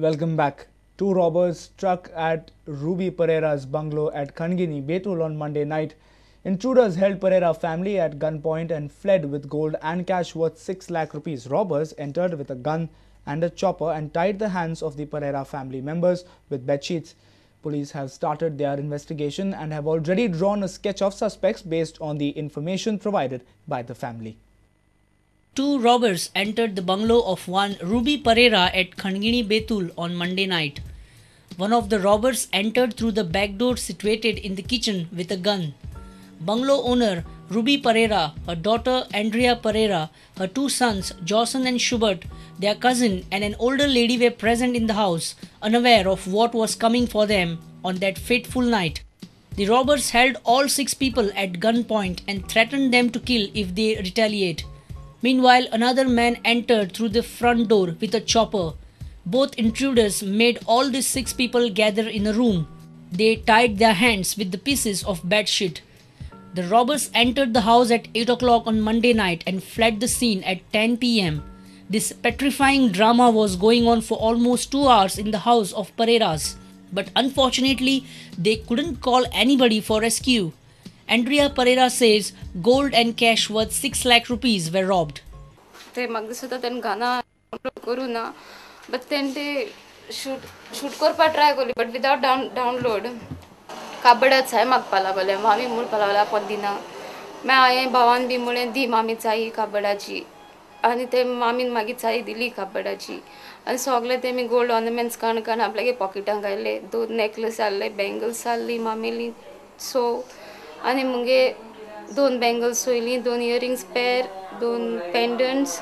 Welcome back. Two robbers struck at Ruby Pereira's bungalow at Khangini, Betul on Monday night. Intruders held Pereira family at gunpoint and fled with gold and cash worth 6 lakh rupees. Robbers entered with a gun and a chopper and tied the hands of the Pereira family members with bedsheets. Police have started their investigation and have already drawn a sketch of suspects based on the information provided by the family. Two robbers entered the bungalow of one Ruby Pereira at Khangini, Betul on Monday night. One of the robbers entered through the back door situated in the kitchen with a gun. Bungalow owner Ruby Pereira, her daughter Andrea Pereira, her two sons Johnson and Schubert, their cousin and an older lady were present in the house, unaware of what was coming for them on that fateful night. The robbers held all 6 people at gunpoint and threatened them to kill if they retaliate. Meanwhile, another man entered through the front door with a chopper. Both intruders made all the 6 people gather in a room. They tied their hands with the pieces of bedsheet. The robbers entered the house at 8 o'clock on Monday night and fled the scene at 10 p.m. This petrifying drama was going on for almost 2 hours in the house of Pereiras. But unfortunately, they couldn't call anybody for rescue. Andrea Pereira says gold and cash worth 6 lakh rupees were robbed. They magdisuta ten gana kuru na, but then they shoot korpa try koli, but without download. Kabada chai mag pala bole, mami mul pala wala podina. मैं आये भवान भी मुले दी मामी चाहिए काबडाची आणि ते मामीन मागी चाहिए दिली काबडाची आणि सगळे ते मी गोल्ड ऑर्नामेंट्स कान आपल्यागे पॉकेटां घाले 2 नेकलेस आले बँगल्स आली मामीली सो आणि मुगे 2 बँगल्स होईली 2 इयरिंग्स पेर 2 पेंडंट्स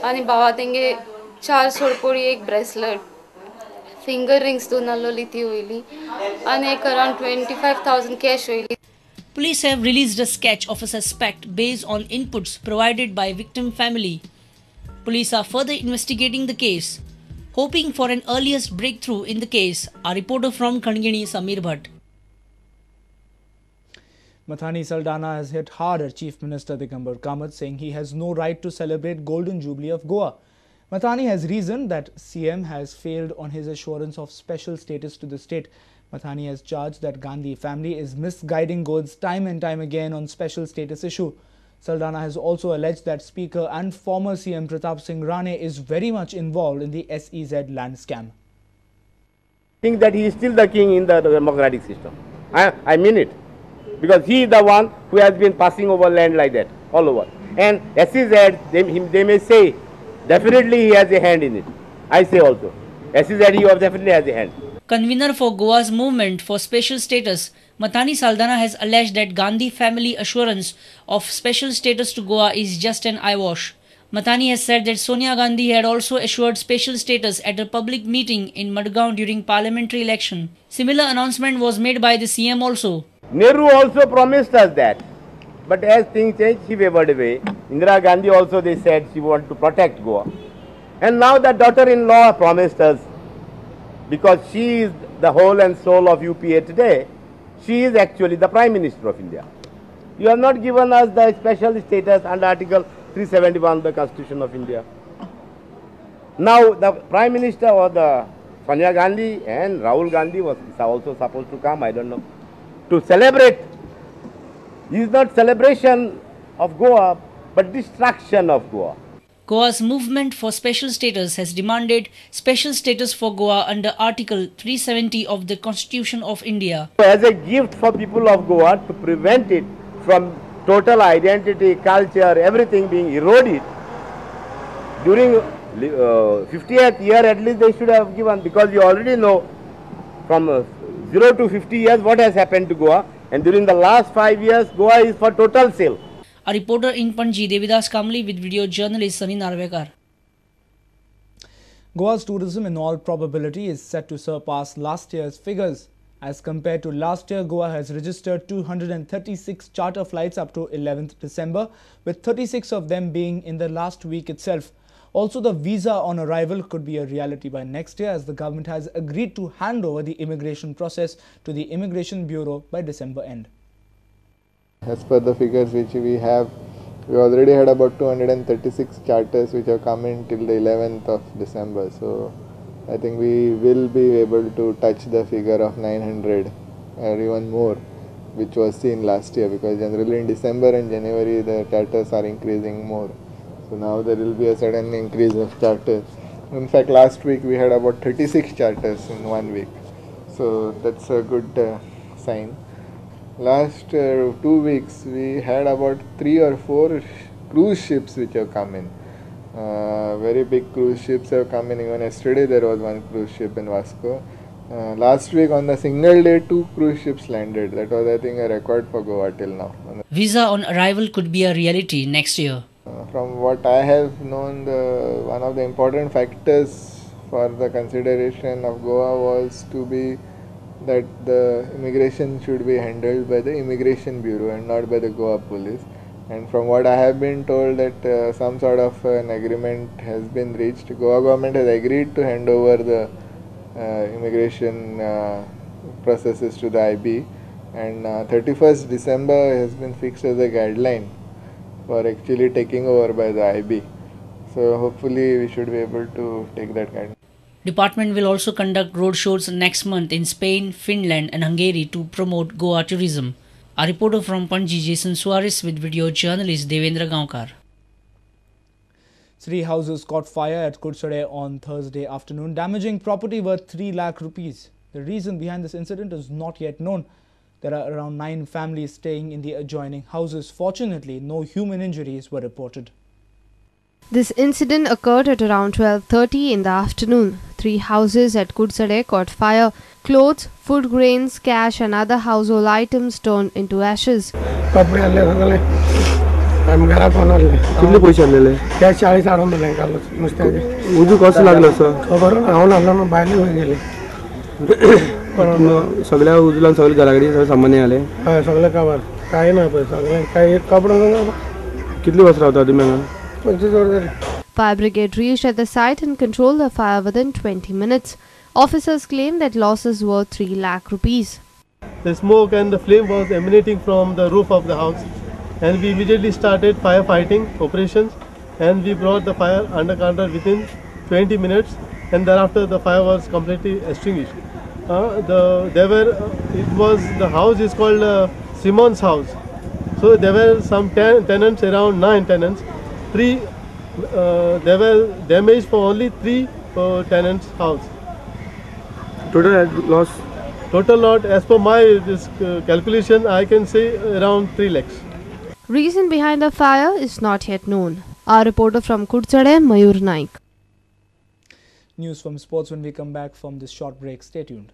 आणि बाबा तेंगे 4 सोडपोळी 1 ब्रेसलेट फिंगर रिंग्स 2 नालोलिती होईली आणि एक अराउंड 25,000 कॅश होईली. Police have released a sketch of a suspect based on inputs provided by victim family. Police are further investigating the case. Hoping for an earliest breakthrough in the case, our reporter from Khangini, Samir Bhatt. Mathani Saldana has hit hard at Chief Minister Digambar Kamath, saying he has no right to celebrate Golden Jubilee of Goa. Mathani has reasoned that CM has failed on his assurance of special status to the state. Mathani has charged that Gandhi family is misguiding goods time and time again on special status issue. Saldana has also alleged that Speaker and former CM Pratap Singh Rane is very much involved in the SEZ land scam. I think that he is still the king in the democratic system. I mean it. Because he is the one who has been passing over land like that, all over. And SEZ, they may say, definitely he has a hand in it. I say also, SEZ he definitely has a hand. Convener for Goa's movement for special status, Mathani Saldana has alleged that Gandhi family assurance of special status to Goa is just an eyewash. Mathani has said that Sonia Gandhi had also assured special status at a public meeting in Madgaon during parliamentary election. Similar announcement was made by the CM also. Nehru also promised us that. But as things changed, he wavered away. Indira Gandhi also, they said she wanted to protect Goa. And now the daughter-in-law promised us, because she is the whole and soul of UPA today, she is actually the Prime Minister of India. You have not given us the special status under Article 371 of the Constitution of India. Now the Prime Minister or the Sonia Gandhi and Rahul Gandhi was also supposed to come, I don't know, to celebrate. It is not celebration of Goa, but destruction of Goa. Goa's movement for special status has demanded special status for Goa under Article 370 of the Constitution of India. As a gift for people of Goa to prevent it from total identity, culture, everything being eroded, during 50th year at least they should have given, because you already know from 0 to 50 years what has happened to Goa, and during the last 5 years Goa is for total sale. A reporter in Panji, Devidas Kamli, with video journalist Sunny Narvekar. Goa's tourism in all probability is set to surpass last year's figures. As compared to last year, Goa has registered 236 charter flights up to 11th December, with 36 of them being in the last week itself. Also, the visa on arrival could be a reality by next year, as the government has agreed to hand over the immigration process to the Immigration Bureau by December end. As per the figures which we have, we already had about 236 charters which have come in till the 11th of December. So I think we will be able to touch the figure of 900 or even more, which was seen last year, because generally in December and January the charters are increasing more. So now there will be a sudden increase of charters. In fact, last week we had about 36 charters in 1 week. So that's a good sign. Last 2 weeks we had about 3 or 4 cruise ships which have come in. Very big cruise ships have come in. Even yesterday there was one cruise ship in Vasco. Last week on the single day 2 cruise ships landed. That was, I think, a record for Goa till now. Visa on arrival could be a reality next year. From what I have known, one of the important factors for the consideration of Goa was to be that the immigration should be handled by the Immigration Bureau and not by the Goa police. And from what I have been told, that some sort of an agreement has been reached. Goa government has agreed to hand over the immigration processes to the IB, and 31st December has been fixed as a guideline for actually taking over by the IB. So hopefully we should be able to take that guideline. Department will also conduct roadshows next month in Spain, Finland and Hungary to promote Goa tourism. A reporter from Panji, Jason Suarez, with video journalist Devendra Gaonkar. 3 houses caught fire at Kursade on Thursday afternoon, damaging property worth 3 lakh rupees. The reason behind this incident is not yet known. There are around 9 families staying in the adjoining houses. Fortunately, no human injuries were reported. This incident occurred at around 12:30 in the afternoon. 3 houses at Kursade caught fire. Clothes, food grains, cash and other household items turned into ashes. कितले पैसे आणलेले त्या 40 आणून दिले काल नुसत्याचे उजू कसं लागलं sir खबर हाऊन आणलं बाहेर होऊन गेले पण सगळ्या उजूला सगळे घराकडे सगळे सामान्य आले हां सगळं कवर काय नाही पण सगळं काय एक कपडा कितली वाजता होता तुम्ही 25 वर Fire brigade reached at the site and controlled the fire within 20 minutes. Officers claimed that losses were 3 lakh rupees. The smoke and the flame was emanating from the roof of the house, and we immediately started firefighting operations, and we brought the fire under control within 20 minutes, and thereafter the fire was completely extinguished. The house is called Simon's house. So there were some tenants, around 9 tenants. They were damaged for only 3 tenants' house. Total loss? Total loss, as per my calculation, I can say around 3 lakhs. Reason behind the fire is not yet known. Our reporter from Kursade, Mayur Naik. News from sports when we come back from this short break. Stay tuned.